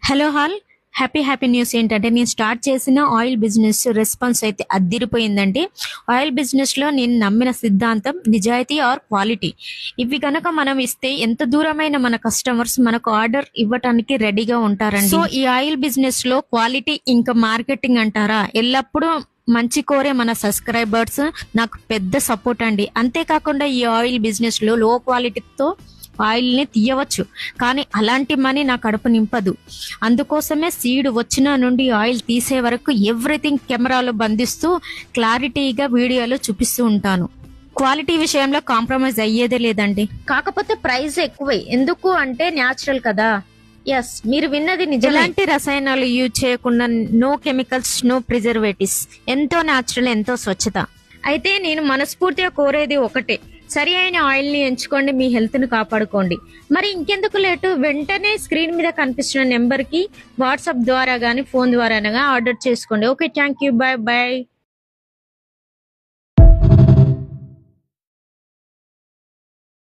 Hello hall happy news ఏంటంటే నేను start చేసిన ఆయిల్ బిజినెస్ రెస్పాన్స్ అయితే అద్దిరిపోయిందండి. ఆయిల్ బిజినెస్ లో నేను నమ్మిన సిద్ధాంతం నిజాయితీ ఆర్ క్వాలిటీ. ఇవి కనుక మనం ఇస్తే ఎంత దూరమైన మన కస్టమర్స్ మనకు ఆర్డర్ ఇవ్వటానికి రెడీగా ఉంటారండి. సో ఈ ఆయిల్ బిజినెస్ లో క్వాలిటీ ఇంకా మార్కెటింగ్ అంటారా, ఎల్లప్పుడూ మంచి కోరే మన సబ్స్క్రైబర్స్ నాకు పెద్ద సపోర్ట్ అండి. అంతేకాకుండా ఈ ఆయిల్ బిజినెస్ లో లో క్వాలిటీతో ఆయిల్ ని తీయవచ్చు, కానీ అలాంటి మనీ నా కడుపు నింపదు. అందుకోసమే సీడ్ వచ్చిన నుండి ఆయిల్ తీసే వరకు ఎవ్రీథింగ్ కెమెరాలో బంధిస్తూ క్లారిటీగా వీడియోలో చూపిస్తూ ఉంటాను. క్వాలిటీ విషయంలో కాంప్రమైజ్ అయ్యేదే లేదండి. కాకపోతే ప్రైస్ ఎక్కువే, ఎందుకు అంటే న్యాచురల్ కదా. ఎస్, మీరు విన్నది నిజం. ఎలాంటి రసాయనాలు యూజ్ చేయకుండా, నో కెమికల్స్, నో ప్రిజర్వేటివ్స్, ఎంతో న్యాచురల్, ఎంతో స్వచ్ఛత. అయితే నేను మనస్ఫూర్తిగా కోరేది ఒకటే, సరి అయిన ఆయిల్ ని ఎంచుకోండి, మీ హెల్త్ ను కాపాడుకోండి. మరి ఇంకెందుకు లేటు, వెంటనే స్క్రీన్ మీద కనిపిస్తున్న నెంబర్ కి వాట్సాప్ ద్వారా గానీ ఫోన్ ద్వారా ఆర్డర్ చేసుకోండి. Okay, thank you, bye bye.